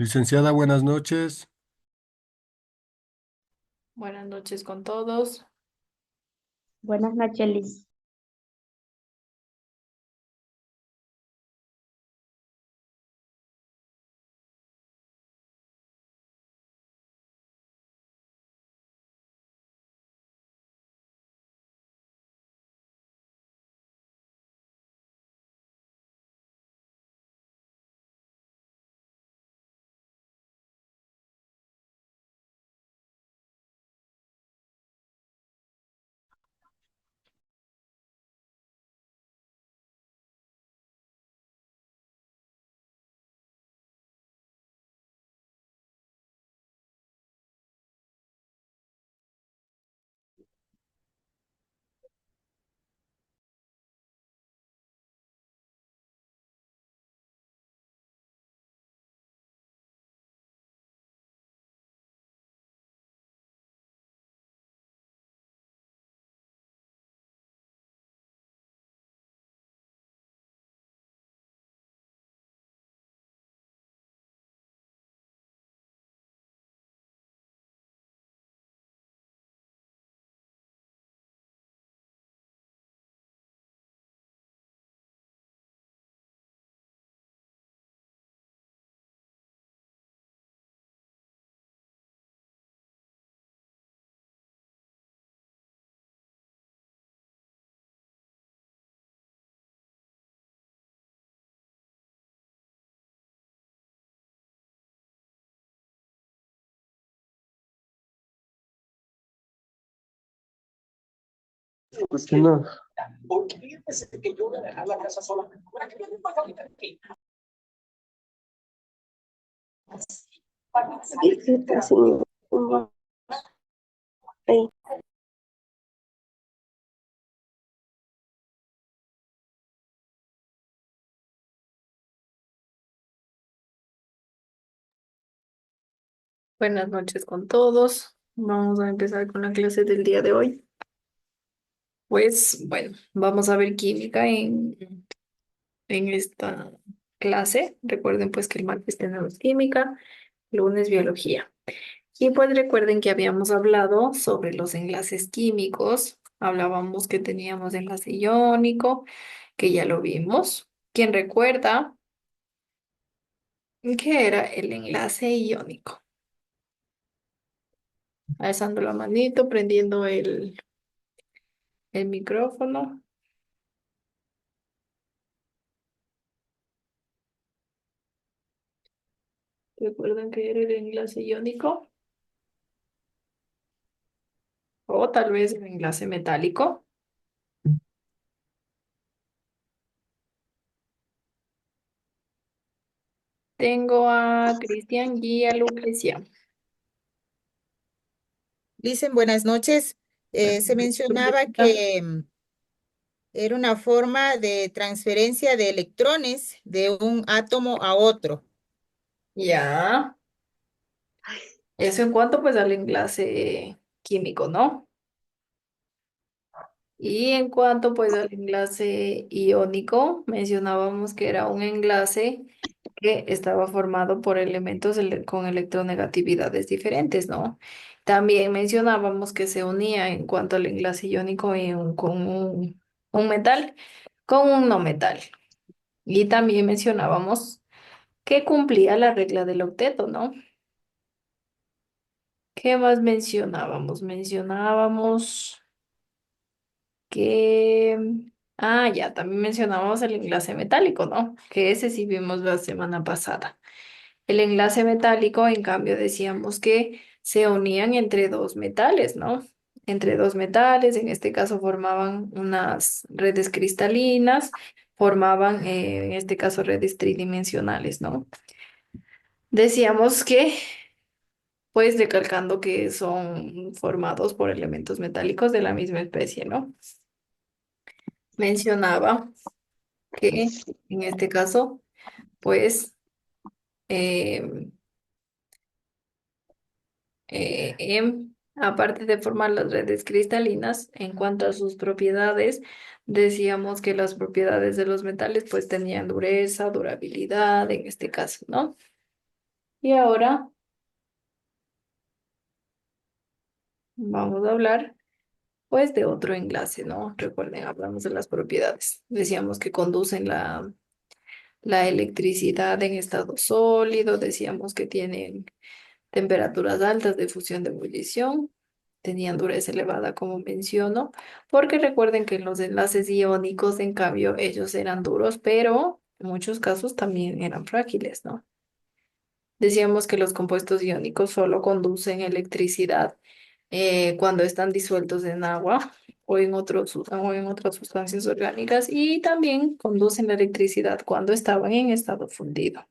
Licenciada, buenas noches. Buenas noches con todos. Buenas noches, Liz. ¿Por qué no? Buenas noches con todos. Vamos a empezar con la clase del día de hoy. Pues bueno, vamos a ver química en esta clase. Recuerden pues que el martes tenemos química, lunes biología. Y pues recuerden que habíamos hablado sobre los enlaces químicos. Hablábamos que teníamos enlace iónico, que ya lo vimos. ¿Quién recuerda qué era el enlace iónico? Alzando la manito, prendiendo el micrófono. ¿Recuerdan que era el enlace iónico? O tal vez el enlace metálico. Tengo a Cristian y a Lucrecia. Dicen buenas noches. Se mencionaba Lucrecita. que era una forma de transferencia de electrones de un átomo a otro. Ya. Eso en cuanto pues al enlace químico, ¿no? Y en cuanto pues al enlace iónico, mencionábamos que era un enlace que estaba formado por elementos con electronegatividades diferentes, ¿no? También mencionábamos que se unía en cuanto al enlace iónico con un metal con un no metal. Y también mencionábamos que cumplía la regla del octeto, ¿no? ¿Qué más mencionábamos? Mencionábamos que... Ah, ya, también mencionábamos el enlace metálico, ¿no? Que ese sí vimos la semana pasada. El enlace metálico, en cambio, decíamos que se unían entre dos metales, ¿no? Entre dos metales, en este caso formaban unas redes cristalinas, formaban, en este caso, redes tridimensionales, ¿no? Decíamos que, pues, recalcando que son formados por elementos metálicos de la misma especie, ¿no? Mencionaba que, en este caso, pues, em, aparte de formar las redes cristalinas, en cuanto a sus propiedades, decíamos que las propiedades de los metales pues tenían dureza, durabilidad, en este caso, ¿no? Y ahora vamos a hablar pues de otro enlace, ¿no? Recuerden, hablamos de las propiedades. Decíamos que conducen la electricidad en estado sólido, decíamos que tienen temperaturas altas de fusión de ebullición, tenían dureza elevada, como menciono, porque recuerden que en los enlaces iónicos, en cambio, ellos eran duros, pero en muchos casos también eran frágiles, ¿no? Decíamos que los compuestos iónicos solo conducen electricidad cuando están disueltos en agua o en otras sustancias orgánicas y también conducen la electricidad cuando estaban en estado fundido.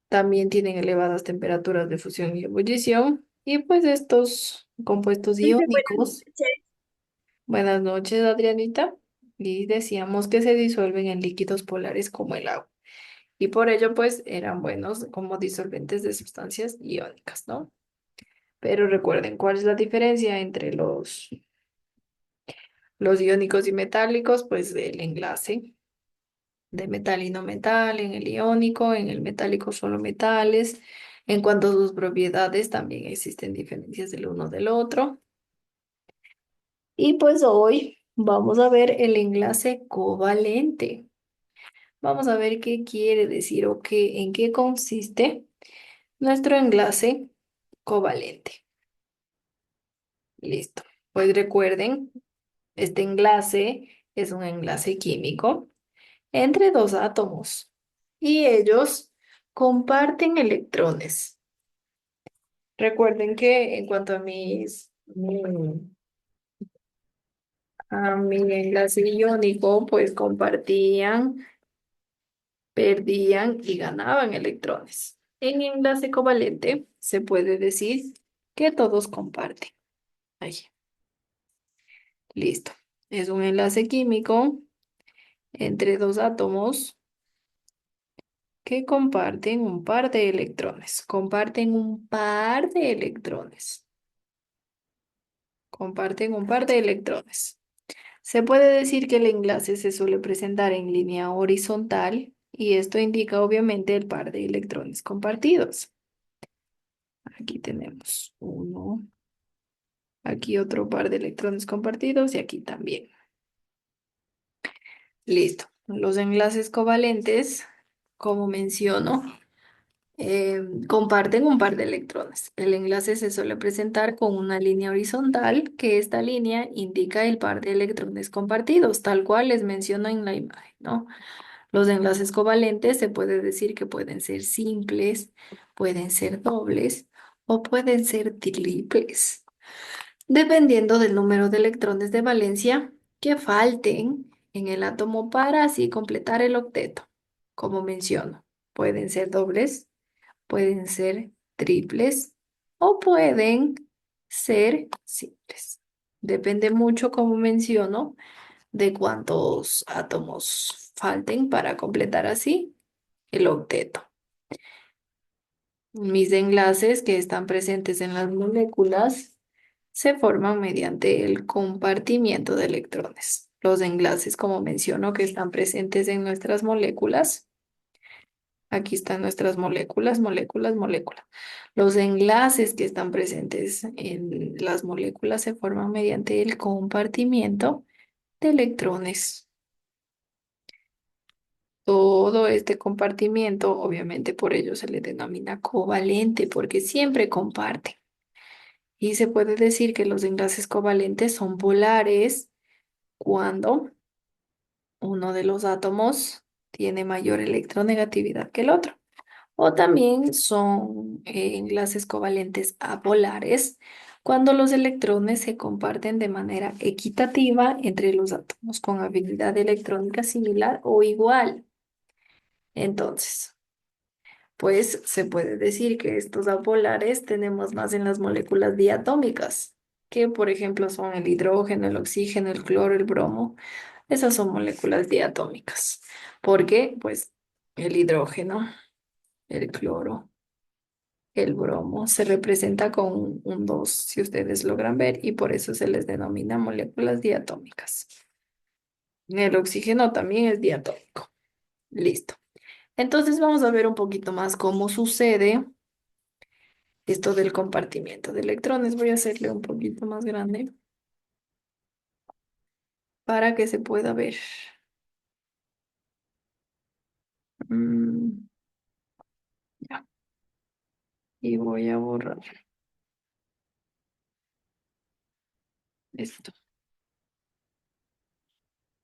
También tienen elevadas temperaturas de fusión y ebullición y pues estos compuestos Dice, buenas iónicos, noches. buenas noches Adrianita, y decíamos que se disuelven en líquidos polares como el agua y por ello pues eran buenos como disolventes de sustancias iónicas, ¿no? Pero recuerden, ¿cuál es la diferencia entre los iónicos y metálicos? Pues el enlace de metal y no metal, en el iónico, en el metálico solo metales. En cuanto a sus propiedades, también existen diferencias del uno del otro. Y pues hoy vamos a ver el enlace covalente. Vamos a ver qué quiere decir o qué, en qué consiste nuestro enlace covalente. Listo. Pues recuerden, este enlace es un enlace químico entre dos átomos y ellos comparten electrones. Recuerden que en cuanto a mi enlace iónico, pues compartían, perdían y ganaban electrones. En enlace covalente se puede decir que todos comparten. Ahí, listo. Es un enlace químico entre dos átomos que comparten un par de electrones. Comparten un par de electrones. Comparten un par de electrones. Se puede decir que el enlace se suele presentar en línea horizontal y esto indica obviamente el par de electrones compartidos. Aquí tenemos uno, aquí otro par de electrones compartidos y aquí también. Listo. Los enlaces covalentes, como menciono, comparten un par de electrones. El enlace se suele presentar con una línea horizontal, que esta línea indica el par de electrones compartidos, tal cual les menciono en la imagen, ¿no? Los enlaces covalentes se puede decir que pueden ser simples, pueden ser dobles o pueden ser triples, dependiendo del número de electrones de valencia que falten en el átomo para así completar el octeto. Como menciono, pueden ser dobles, pueden ser triples o pueden ser simples. Depende mucho, como menciono, de cuántos átomos falten para completar así el octeto. Mis enlaces que están presentes en las moléculas se forman mediante el compartimiento de electrones. Los enlaces, como menciono, que están presentes en nuestras moléculas. Aquí están nuestras moléculas, moléculas, moléculas. Los enlaces que están presentes en las moléculas se forman mediante el compartimiento de electrones. Todo este compartimiento, obviamente por ello se le denomina covalente, porque siempre comparten. Y se puede decir que los enlaces covalentes son polares cuando uno de los átomos tiene mayor electronegatividad que el otro. O también son enlaces covalentes apolares cuando los electrones se comparten de manera equitativa entre los átomos con afinidad electrónica similar o igual. Entonces, pues se puede decir que estos apolares tenemos más en las moléculas diatómicas, que por ejemplo son el hidrógeno, el oxígeno, el cloro, el bromo. Esas son moléculas diatómicas, porque pues el hidrógeno, el cloro, el bromo se representa con un 2, si ustedes logran ver, y por eso se les denomina moléculas diatómicas. El oxígeno también es diatómico. Listo. Entonces vamos a ver un poquito más cómo sucede esto del compartimiento de electrones. Voy a hacerle un poquito más grande para que se pueda ver. Mm, ya. Y voy a borrar esto.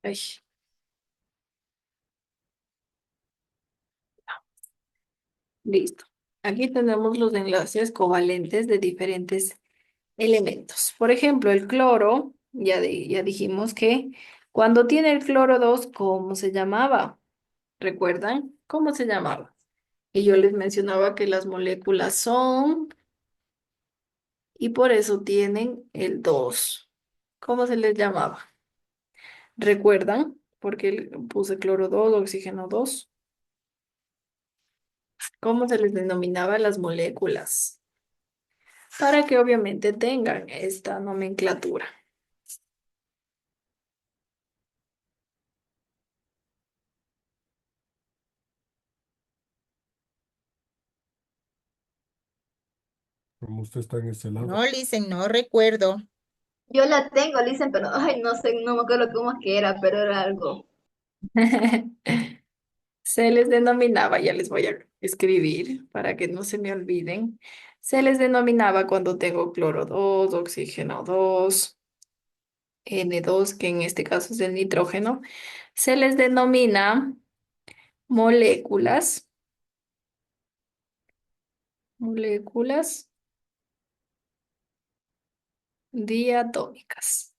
Ay, listo. Aquí tenemos los enlaces covalentes de diferentes elementos. Por ejemplo, el cloro, ya dijimos que cuando tiene el cloro 2, ¿cómo se llamaba? ¿Recuerdan? ¿Cómo se llamaba? Y yo les mencionaba que las moléculas son, y por eso tienen el 2. ¿Cómo se les llamaba? ¿Recuerdan? Porque puse cloro 2, oxígeno 2. ¿Cómo se les denominaba las moléculas? Para que obviamente tengan esta nomenclatura. Como usted está en ese lado. No, Licen, no recuerdo. Yo la tengo, dicen, pero ay, no sé, no me acuerdo cómo es que era, pero era algo. Se les denominaba, ya les voy a escribir para que no se me olviden. Se les denominaba cuando tengo cloro 2, oxígeno 2, N2, que en este caso es el nitrógeno. Se les denomina moléculas, moléculas diatómicas.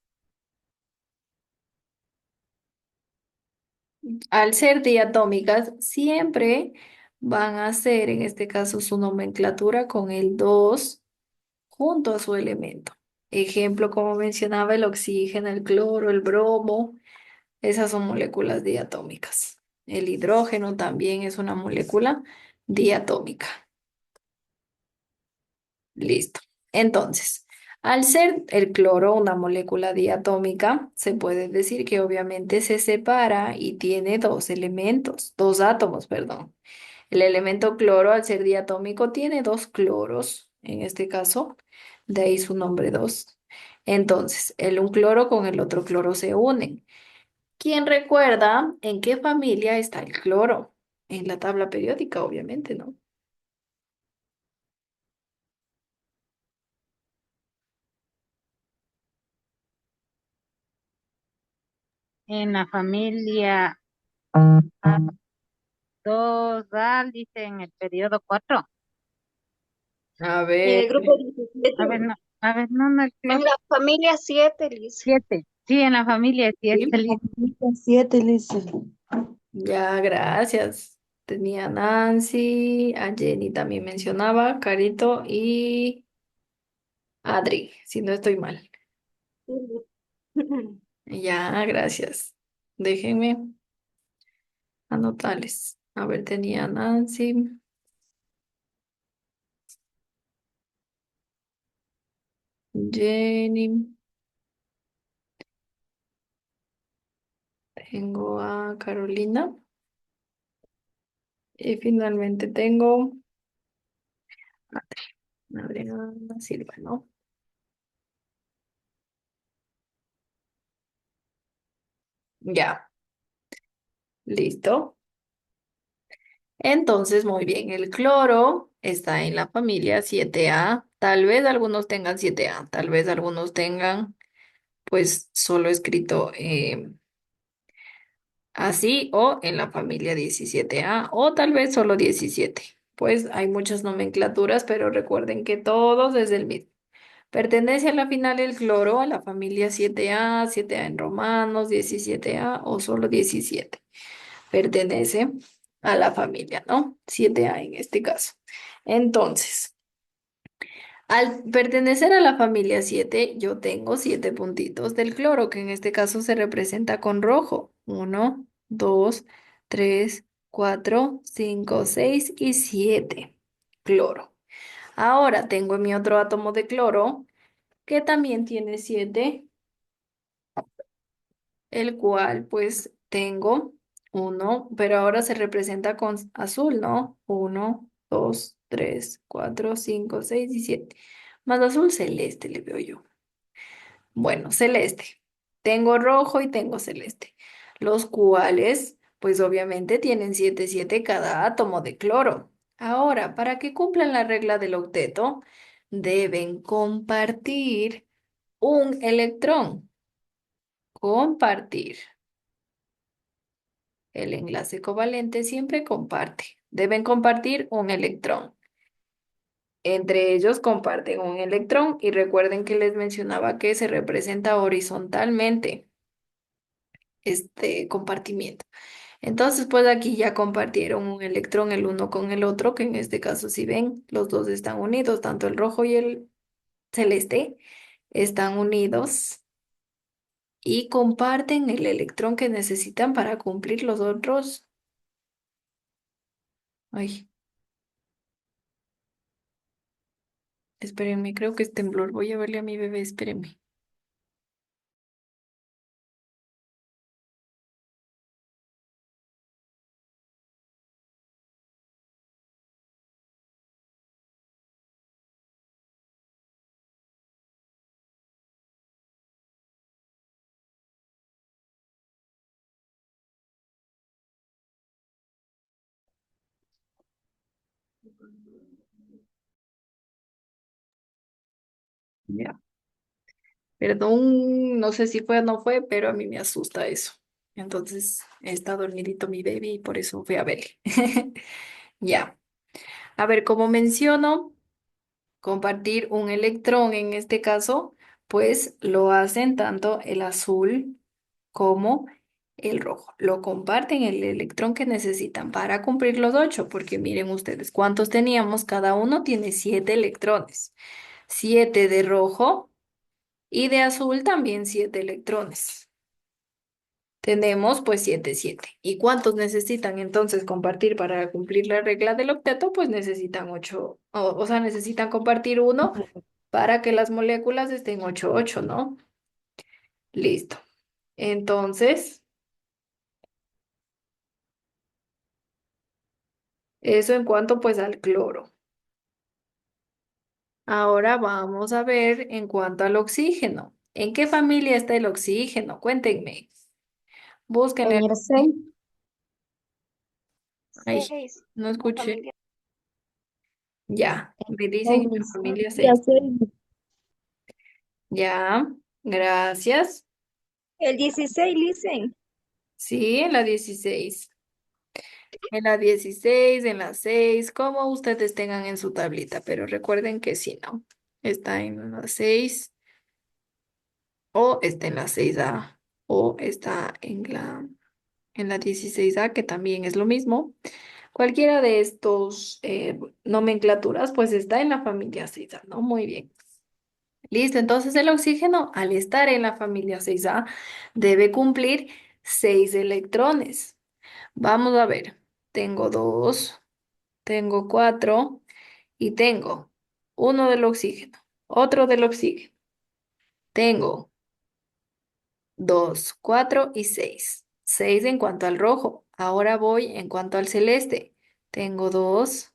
Al ser diatómicas, siempre van a ser, en este caso, su nomenclatura con el 2 junto a su elemento. Ejemplo, como mencionaba, el oxígeno, el cloro, el bromo, esas son moléculas diatómicas. El hidrógeno también es una molécula diatómica. Listo. Entonces, al ser el cloro una molécula diatómica, se puede decir que obviamente se separa y tiene dos elementos, dos átomos, perdón. El elemento cloro, al ser diatómico, tiene dos cloros, en este caso, de ahí su nombre dos. Entonces, el un cloro con el otro cloro se unen. ¿Quién recuerda en qué familia está el cloro? En la tabla periódica, obviamente, ¿no? En la familia 2A, dice en el periodo 4. A En ver, el grupo 17, A ver, no, no, en la familia 7, Liz. 7. Sí, en la familia 7, sí, Siete, Lisa. ya, gracias. Tenía a Nancy, a Jenny también mencionaba, Carito y Adri, si no estoy mal. Ya, gracias. Déjenme anotarles. A ver, tenía a Nancy, Jenny, tengo a Carolina y finalmente tengo a Adriana Silva, ¿no? Ya, listo. Entonces, muy bien, el cloro está en la familia 7A. Tal vez algunos tengan 7A, tal vez algunos tengan, pues, solo escrito así o en la familia 17A o tal vez solo 17. Pues hay muchas nomenclaturas, pero recuerden que todos es el mismo. Pertenece a la final el cloro, a la familia 7A, 7A en romanos, 17A o solo 17. Pertenece a la familia, ¿no? 7A en este caso. Entonces, al pertenecer a la familia 7, yo tengo 7 puntitos del cloro, que en este caso se representa con rojo. Uno, 2, 3, 4, 5, 6 y 7. Cloro. Ahora tengo mi otro átomo de cloro, que también tiene 7, el cual pues tengo Uno, pero ahora se representa con azul, ¿no? Uno, dos, tres, cuatro, cinco, seis y siete. Más azul celeste le veo yo. Bueno, celeste. Tengo rojo y tengo celeste. Los cuales, pues obviamente tienen 7 7 cada átomo de cloro. Ahora, para que cumplan la regla del octeto, deben compartir un electrón. Compartir. El enlace covalente siempre comparte. Deben compartir un electrón. Entre ellos comparten un electrón y recuerden que les mencionaba que se representa horizontalmente este compartimiento. Entonces, pues aquí ya compartieron un electrón el uno con el otro, que en este caso, si ven, los dos están unidos, tanto el rojo y el celeste están unidos y comparten el electrón que necesitan para cumplir los otros. Ay, espérenme, creo que es temblor. Voy a verle a mi bebé, espérenme. Ya. Perdón, no sé si fue o no fue, pero a mí me asusta eso. Entonces, está dormidito mi baby y por eso fui a verle. Ya. A ver, como menciono, compartir un electrón en este caso, pues lo hacen tanto el azul como el rojo. Lo comparten el electrón que necesitan para cumplir los 8, porque miren ustedes cuántos teníamos. Cada uno tiene 7 electrones. 7 de rojo y de azul también 7 electrones. Tenemos pues 7 7. ¿Y cuántos necesitan entonces compartir para cumplir la regla del octeto? Pues necesitan 8, o sea, necesitan compartir uno para que las moléculas estén 8 8, ¿no? Listo. Entonces, eso en cuanto pues al cloro. Ahora vamos a ver en cuanto al oxígeno. ¿En qué familia está el oxígeno? Cuéntenme. Búsquenle. En el 6. Ay, no escuché. Ya, me dicen en la familia Ya 6. sé. Ya, gracias. El 16, listen. Sí, en la 16. En la 16, en la 6, como ustedes tengan en su tablita, pero recuerden que sí, ¿no? Está en la 6 o está en la 6A o está en la 16A, que también es lo mismo. Cualquiera de estos nomenclaturas, pues está en la familia 6A, ¿no? Muy bien. Listo, entonces el oxígeno, al estar en la familia 6A, debe cumplir 6 electrones. Vamos a ver, tengo 2, tengo 4 y tengo uno del oxígeno, otro del oxígeno. Tengo 2, 4 y 6. 6 en cuanto al rojo. Ahora voy en cuanto al celeste. Tengo 2,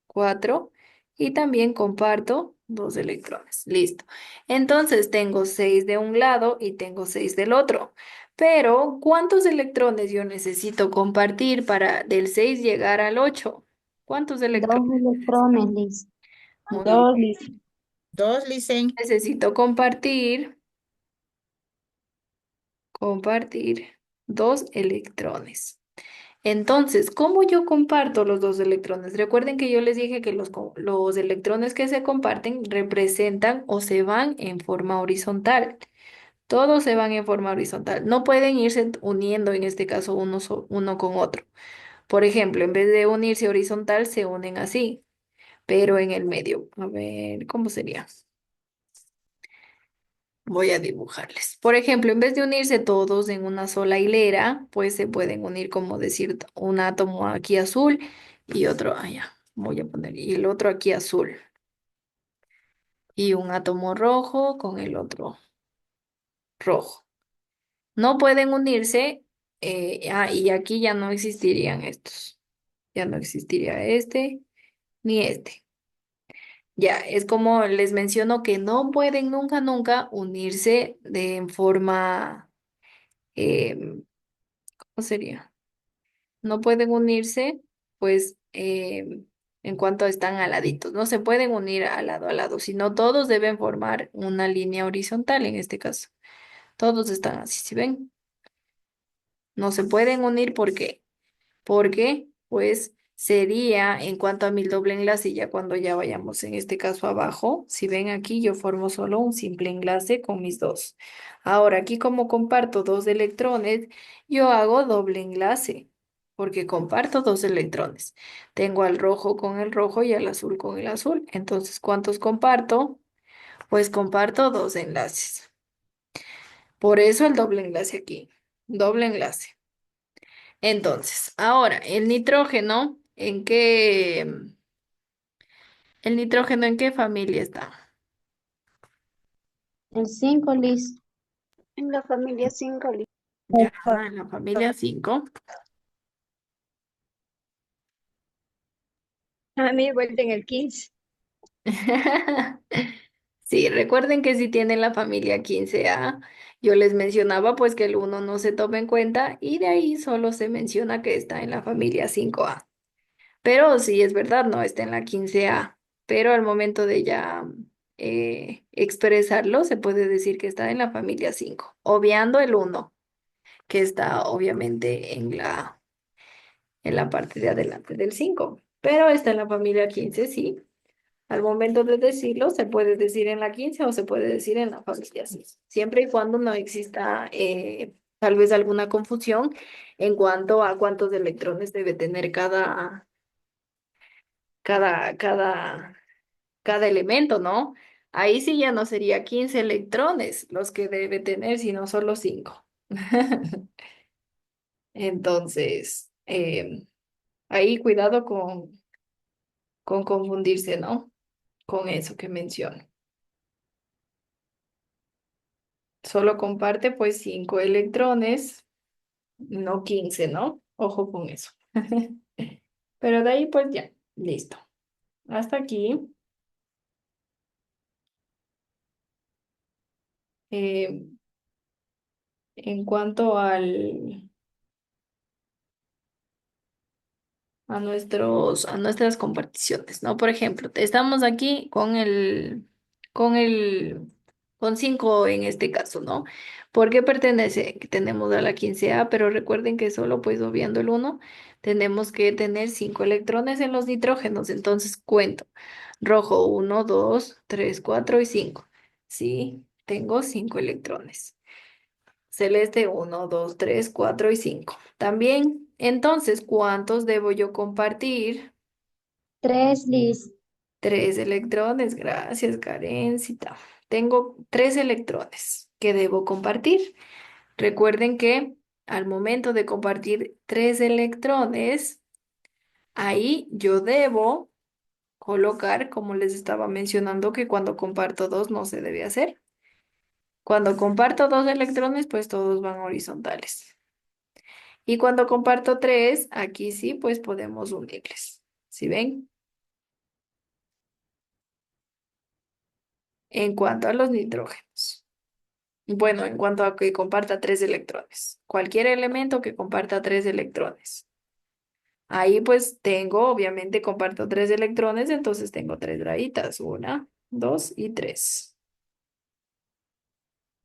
4 y también comparto 2 electrones. Listo. Entonces tengo 6 de un lado y tengo 6 del otro. Pero, ¿cuántos electrones yo necesito compartir para del 6 llegar al 8? ¿Cuántos Dos electrones? electrones, Liz. Muy bien. Dos, Liz. 2, listen. Necesito compartir 2 electrones. Entonces, ¿cómo yo comparto los 2 electrones? Recuerden que yo les dije que los electrones que se comparten representan o se van en forma horizontal. Todos se van en forma horizontal. No pueden irse uniendo, en este caso, uno con otro. Por ejemplo, en vez de unirse horizontal, se unen así, pero en el medio. A ver, ¿cómo sería? Voy a dibujarles. Por ejemplo, en vez de unirse todos en una sola hilera, pues se pueden unir, como decir, un átomo aquí azul y otro allá. Voy a poner, y el otro aquí azul. Y un átomo rojo con el otro rojo. No pueden unirse Y aquí ya no existirían estos. Ya no existiría este ni este. Ya, es como les menciono que no pueden nunca, nunca unirse en forma, ¿cómo sería? No pueden unirse, pues, en cuanto están aladitos. No se pueden unir al lado, sino todos deben formar una línea horizontal en este caso. Todos están así, ¿sí ven? No se pueden unir porque porque pues sería en cuanto a mi doble enlace, ya cuando ya vayamos en este caso abajo, si ven aquí yo formo solo un simple enlace con mis dos. Ahora aquí como comparto dos electrones, yo hago doble enlace, porque comparto dos electrones. Tengo al rojo con el rojo y al azul con el azul. Entonces, ¿cuántos comparto? Pues comparto dos enlaces. Por eso el doble enlace aquí, doble enlace. Entonces, ahora, el nitrógeno en qué familia está? El 5, Liz. En la familia 5, Liz. Ya, en la familia 5. A mí vuelta en el 15. Sí, recuerden que si tienen la familia 15A, yo les mencionaba pues que el uno no se toma en cuenta y de ahí solo se menciona que está en la familia 5A. Pero sí, es verdad, no está en la 15A. Pero al momento de ya expresarlo, se puede decir que está en la familia 5, obviando el uno, que está obviamente en la parte de adelante del 5. Pero está en la familia 15, sí. Al momento de decirlo, se puede decir en la 15 o se puede decir en la familia 6, siempre y cuando no exista tal vez alguna confusión en cuanto a cuántos electrones debe tener cada, cada, cada elemento, ¿no? Ahí sí ya no sería 15 electrones los que debe tener, sino solo 5. Entonces, ahí cuidado con confundirse, ¿no? Con eso que menciono. Solo comparte pues 5 electrones, no 15, ¿no? Ojo con eso. Pero de ahí pues ya, listo. Hasta aquí. eh, en cuanto a nuestras comparticiones, ¿no? Por ejemplo, estamos aquí con el, con 5 en este caso, ¿no? ¿Por qué pertenece? Que tenemos a la 15A, pero recuerden que solo pues obviando el uno tenemos que tener 5 electrones en los nitrógenos, entonces cuento, rojo uno 2 3 4 y 5. Sí, tengo 5 electrones. Celeste uno 2 3 4 y 5. También, entonces, ¿cuántos debo yo compartir? 3, Liz. 3 electrones. Gracias, Karencita. Tengo 3 electrones que debo compartir. Recuerden que al momento de compartir 3 electrones, ahí yo debo colocar, como les estaba mencionando, que cuando comparto 2 no se debe hacer. Cuando comparto 2 electrones, pues todos van horizontales. Y cuando comparto 3, aquí sí, pues podemos unirles. ¿Sí ven? En cuanto a los nitrógenos. Bueno, en cuanto a que comparta 3 electrones. Cualquier elemento que comparta 3 electrones. Ahí pues tengo, obviamente comparto 3 electrones, entonces tengo 3 rayitas. Una, 2 y 3.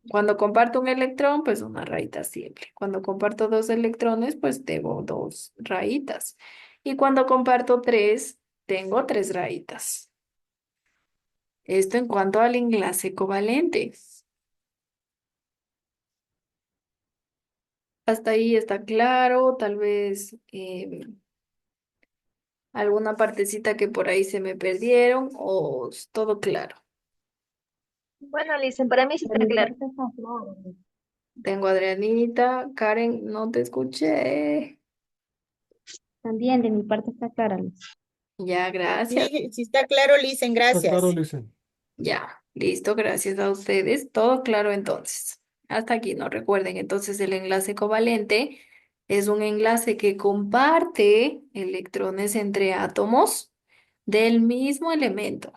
Cuando comparto un electrón, pues una rayita simple. Cuando comparto 2 electrones, pues tengo 2 rayitas. Y cuando comparto 3, tengo 3 rayitas. Esto en cuanto al enlace covalente. Hasta ahí está claro, tal vez alguna partecita que por ahí se me perdieron o es todo claro. Bueno, Liz, para mí sí De está mi claro. parte está claro. Tengo a Adrianita, Karen, no te escuché. También de mi parte está clara, Liz. Ya, gracias. Sí, sí está claro, Lisen, Está claro, gracias. Listen. Ya, listo, gracias a ustedes. Todo claro entonces. Hasta aquí, no recuerden entonces el enlace covalente Es un enlace que comparte electrones entre átomos del mismo elemento.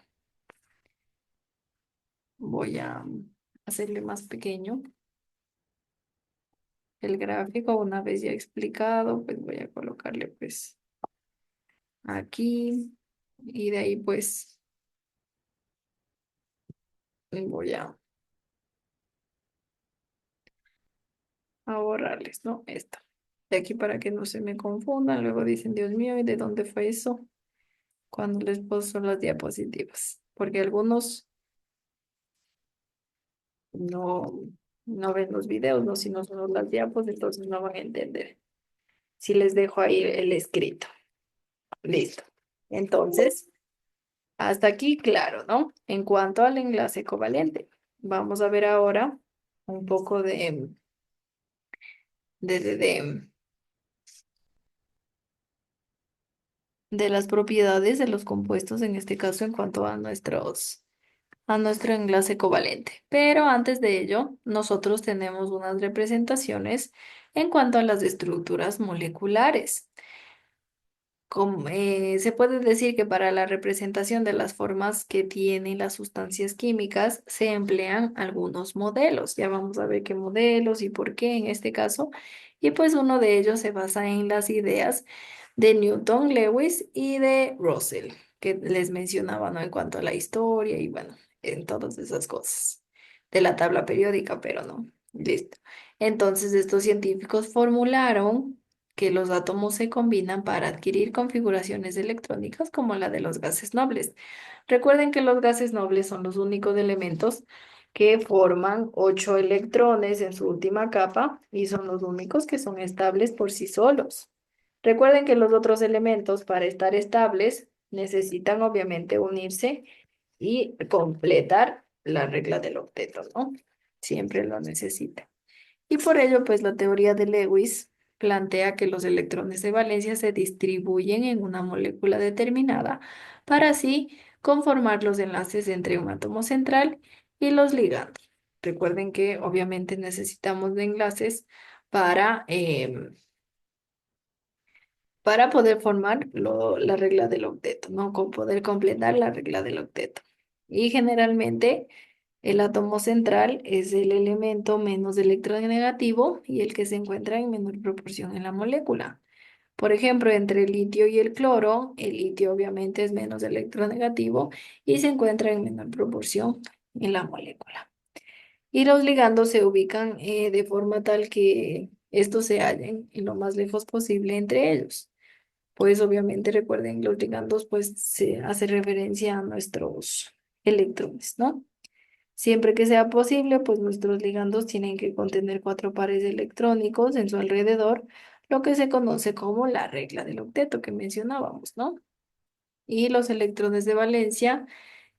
Voy a hacerle más pequeño el gráfico. Una vez ya explicado, pues voy a colocarle pues aquí y de ahí pues voy a borrarles, ¿no? Esto. De aquí para que no se me confundan. Luego dicen, Dios mío, ¿y de dónde fue eso? Cuando les puso las diapositivas. Porque algunos no, no ven los videos, no, sino solo las diapos, entonces no van a entender. Si les dejo ahí el escrito. Listo. Entonces, hasta aquí, claro, ¿no? En cuanto al enlace covalente, vamos a ver ahora un poco de, de, de, de las propiedades de los compuestos, en este caso, en cuanto a nuestro enlace covalente. Pero antes de ello, nosotros tenemos unas representaciones en cuanto a las estructuras moleculares. Se puede decir que para la representación de las formas que tienen las sustancias químicas se emplean algunos modelos. Ya vamos a ver qué modelos y por qué en este caso. Y pues uno de ellos se basa en las ideas de Newton, Lewis y de Russell, que les mencionaba, ¿no? En cuanto a la historia y bueno, en todas esas cosas. De la tabla periódica, pero no. Listo. Entonces, estos científicos formularon que los átomos se combinan para adquirir configuraciones electrónicas como la de los gases nobles. Recuerden que los gases nobles son los únicos elementos que forman 8 electrones en su última capa y son los únicos que son estables por sí solos. Recuerden que los otros elementos para estar estables necesitan obviamente unirse y completar la regla del octeto, ¿no? Siempre lo necesitan. Y por ello, pues la teoría de Lewis plantea que los electrones de valencia se distribuyen en una molécula determinada para así conformar los enlaces entre un átomo central y los ligandos. Recuerden que obviamente necesitamos de enlaces para, para poder formar la regla del octeto, ¿no? Con poder completar la regla del octeto. Y generalmente el átomo central es el elemento menos electronegativo y el que se encuentra en menor proporción en la molécula. Por ejemplo, entre el litio y el cloro, el litio obviamente es menos electronegativo y se encuentra en menor proporción en la molécula. Y los ligandos se ubican de forma tal que estos se hallen en lo más lejos posible entre ellos. Pues obviamente recuerden, los ligandos pues se hace referencia a nuestros electrones, ¿no? Siempre que sea posible, pues nuestros ligandos tienen que contener 4 pares electrónicos en su alrededor, lo que se conoce como la regla del octeto que mencionábamos, ¿no? Y los electrones de valencia,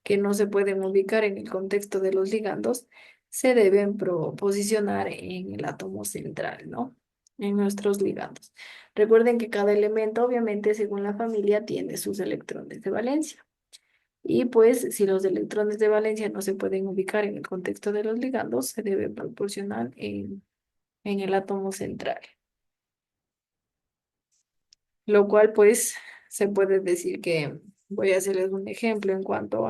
que no se pueden ubicar en el contexto de los ligandos, se deben posicionar en el átomo central, ¿no? En nuestros ligandos. Recuerden que cada elemento, obviamente, según la familia, tiene sus electrones de valencia. Y pues si los electrones de valencia no se pueden ubicar en el contexto de los ligandos, se debe proporcionar en el átomo central. Lo cual pues se puede decir que voy a hacerles un ejemplo en cuanto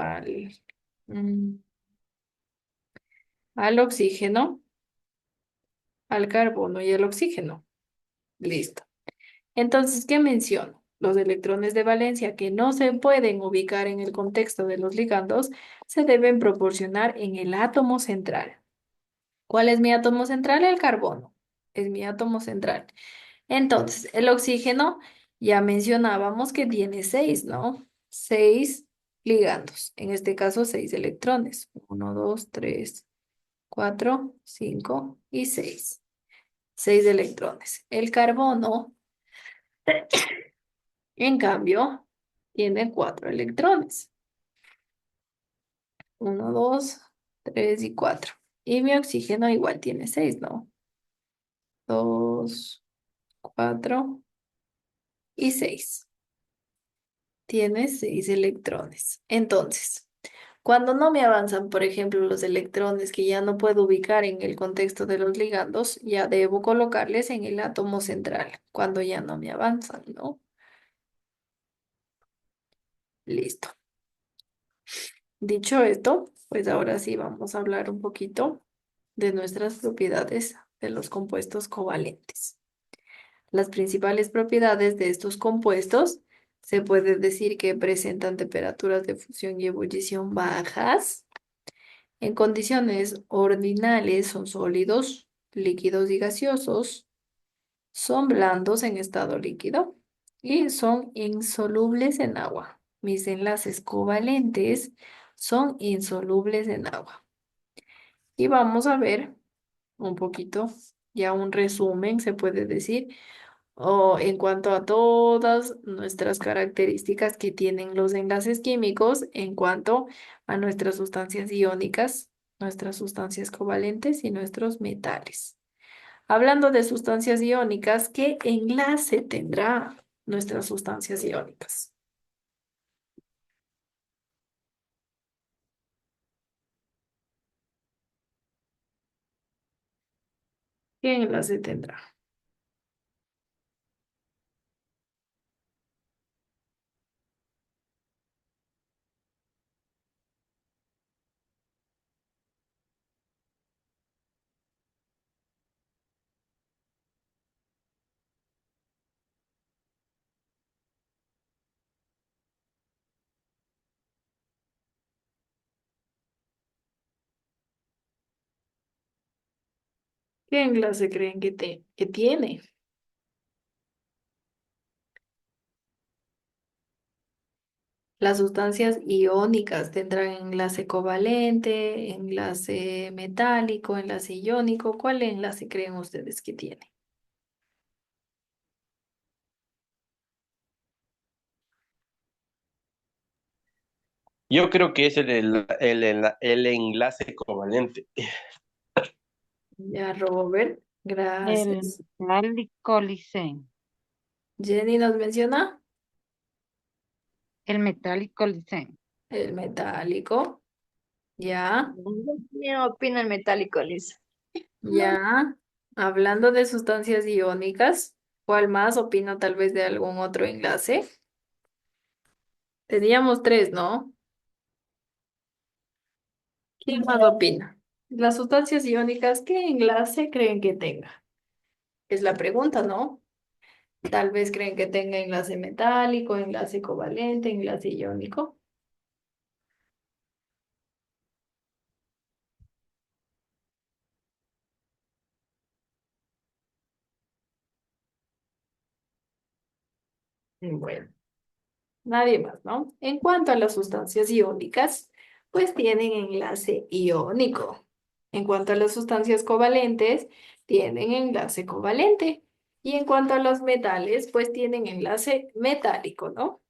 mm, al oxígeno, al carbono y al oxígeno. Listo. Entonces, ¿qué menciono? Los electrones de valencia que no se pueden ubicar en el contexto de los ligandos se deben proporcionar en el átomo central. ¿Cuál es mi átomo central? El carbono. Es mi átomo central. Entonces, el oxígeno, ya mencionábamos que tiene 6, ¿no? 6 ligandos. En este caso, 6 electrones. 1, 2, 3, 4, 5 y 6. 6 electrones. El carbono, en cambio, tiene 4 electrones. 1, 2, 3 y 4. Y mi oxígeno igual tiene 6, ¿no? 2, 4 y 6. Tiene 6 electrones. Entonces, Cuando no me avanzan, por ejemplo, los electrones que ya no puedo ubicar en el contexto de los ligandos, ya debo colocarles en el átomo central, cuando ya no me avanzan, ¿no? Listo. Dicho esto, pues ahora sí vamos a hablar un poquito de nuestras propiedades de los compuestos covalentes. Las principales propiedades de estos compuestos se puede decir que presentan temperaturas de fusión y ebullición bajas. En condiciones ordinales son sólidos, líquidos y gaseosos, son blandos en estado líquido y son insolubles en agua. Mis enlaces covalentes son insolubles en agua. Y vamos a ver un poquito, ya un resumen se puede decir, o en cuanto a todas nuestras características que tienen los enlaces químicos, en cuanto a nuestras sustancias iónicas, nuestras sustancias covalentes y nuestros metales. Hablando de sustancias iónicas, ¿qué enlace tendrá nuestras sustancias iónicas? ¿Qué enlace tendrá? ¿Qué enlace creen que tiene? Las sustancias iónicas tendrán enlace covalente, enlace metálico, enlace iónico. ¿Cuál enlace creen ustedes que tiene? Yo creo que es el enlace covalente. Ya, Robert, El gracias. metálico lisén. Jenny nos menciona El metálico lisén. el metálico. Ya, Yo opino el metálico, Liz. ya. Hablando de sustancias iónicas, ¿cuál más opina tal vez de algún otro enlace? Teníamos tres, ¿no? ¿Quién más opina? Las sustancias iónicas, ¿qué enlace creen que tenga? Es la pregunta, ¿no? Tal vez creen que tenga enlace metálico, enlace covalente, enlace iónico. Bueno, nadie más, ¿no? En cuanto a las sustancias iónicas, pues tienen enlace iónico. En cuanto a las sustancias covalentes, tienen enlace covalente. Y en cuanto a los metales, pues tienen enlace metálico, ¿no?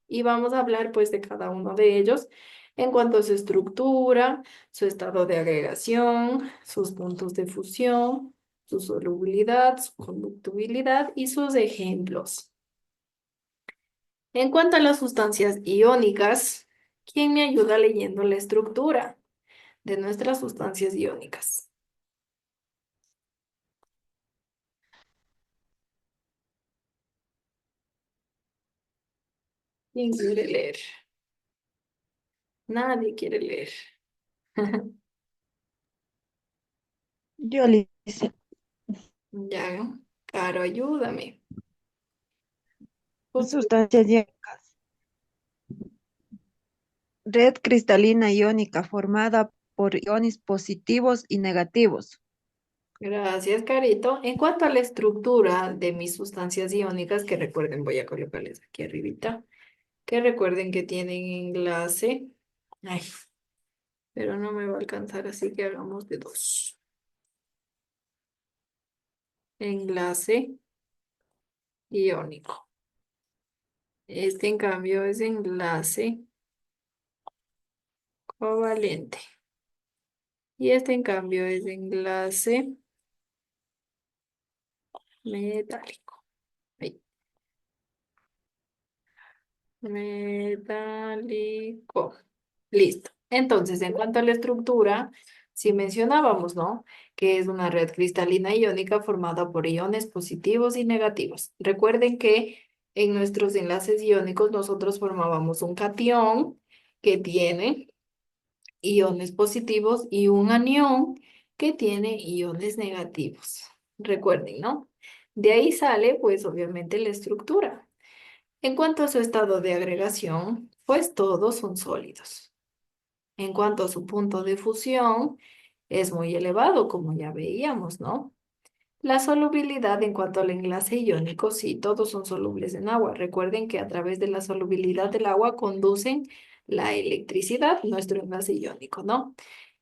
Y vamos a hablar pues de cada uno de ellos en cuanto a su estructura, su estado de agregación, sus puntos de fusión, su solubilidad, su conductibilidad y sus ejemplos. En cuanto a las sustancias iónicas, ¿quién me ayuda leyendo la estructura de nuestras sustancias iónicas? ¿Quién quiere leer? Nadie quiere leer. Yo le hice Ya, Caro, ayúdame. Justo. sustancias iónicas. Red cristalina iónica formada por iones positivos y negativos. Gracias, Carito. En cuanto a la estructura de mis sustancias iónicas, que recuerden, voy a colocarles aquí arribita, que recuerden que tienen enlace. Ay, pero no me va a alcanzar, así que hagamos de dos. Enlace iónico. Este, en cambio, es enlace covalente. Y este, en cambio, es enlace metálico. Ahí. Metálico. Listo. Entonces, en cuanto a la estructura, si mencionábamos, ¿no? Que es una red cristalina iónica formada por iones positivos y negativos. Recuerden que en nuestros enlaces iónicos nosotros formábamos un catión que tiene iones positivos y un anión que tiene iones negativos. Recuerden, ¿no? De ahí sale, pues, obviamente la estructura. En cuanto a su estado de agregación, pues todos son sólidos. En cuanto a su punto de fusión, es muy elevado, como ya veíamos, ¿no? La solubilidad en cuanto al enlace iónico, sí, todos son solubles en agua. Recuerden que a través de la solubilidad del agua conducen la electricidad, nuestro enlace iónico, ¿no?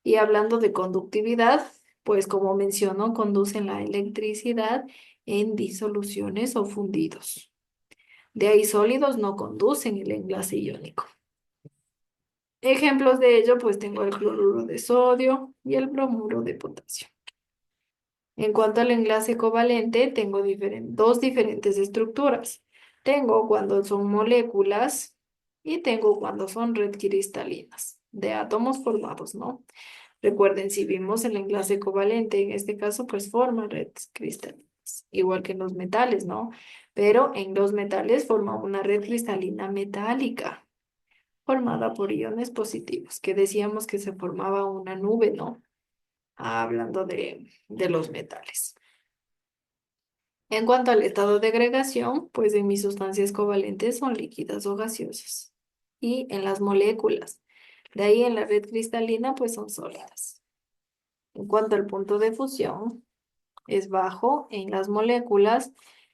Y hablando de conductividad, pues como menciono, conducen la electricidad en disoluciones o fundidos. De ahí sólidos no conducen el enlace iónico. Ejemplos de ello, pues tengo el cloruro de sodio y el bromuro de potasio. En cuanto al enlace covalente, tengo dos diferentes estructuras. Tengo cuando son moléculas y tengo cuando son red cristalinas de átomos formados, ¿no? Recuerden, si vimos el enlace covalente, en este caso, pues forma redes cristalinas, igual que en los metales, ¿no? Pero en los metales forma una red cristalina metálica formada por iones positivos, que decíamos que se formaba una nube, ¿no? Hablando de los metales. En cuanto al estado de agregación, pues en mis sustancias covalentes son líquidas o gaseosas. Y en las moléculas, de ahí en la red cristalina, pues son sólidas. En cuanto al punto de fusión, es bajo en las moléculas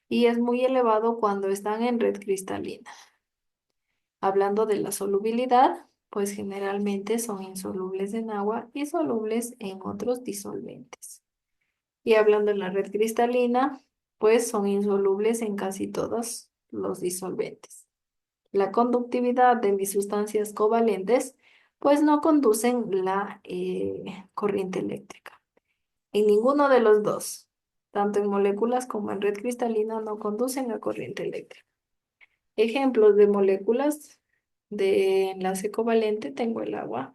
y es muy elevado cuando están en red cristalina. Hablando de la solubilidad, pues generalmente son insolubles en agua y solubles en otros disolventes. Y hablando en la red cristalina, pues son insolubles en casi todos los disolventes. La conductividad de mis sustancias covalentes, pues no conducen la corriente eléctrica. En ninguno de los dos, tanto en moléculas como en red cristalina, no conducen a corriente eléctrica. Ejemplos de moléculas de enlace covalente tengo el agua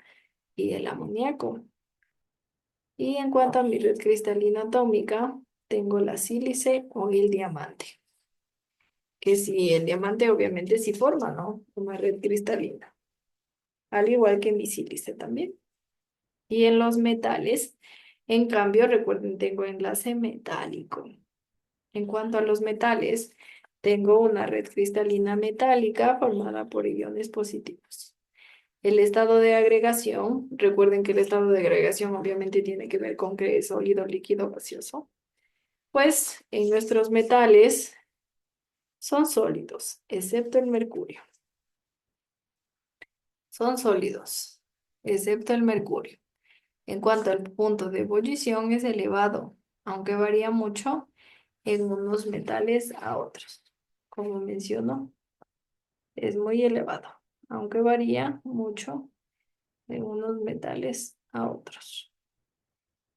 y el amoníaco. Y en cuanto a mi red cristalina atómica, tengo la sílice o el diamante. Que si el diamante obviamente sí forma, ¿no? Una red cristalina. Al igual que mi sílice también. Y en los metales, en cambio, recuerden, tengo enlace metálico. En cuanto a los metales, tengo una red cristalina metálica formada por iones positivos. El estado de agregación, recuerden que el estado de agregación obviamente tiene que ver con que es sólido, líquido, gaseoso. Pues en nuestros metales son sólidos, excepto el mercurio. Son sólidos, excepto el mercurio. En cuanto al punto de ebullición es elevado, aunque varía mucho en unos metales a otros. Como menciono, es muy elevado, aunque varía mucho de unos metales a otros.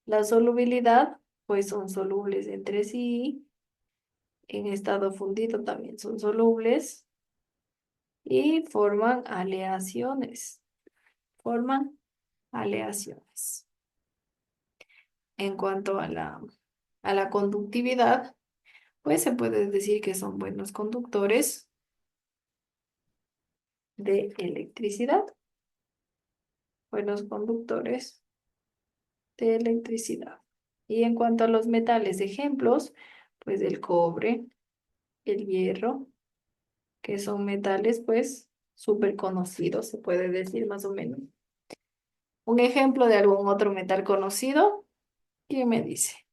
La solubilidad, pues son solubles entre sí. En estado fundido también son solubles y forman aleaciones. Forman aleaciones. En cuanto a la conductividad, pues se puede decir que son buenos conductores de electricidad. Buenos conductores de electricidad. Y en cuanto a los metales, ejemplos, pues el cobre, el hierro, que son metales pues súper conocidos, se puede decir más o menos. Un ejemplo de algún otro metal conocido, ¿quién me dice?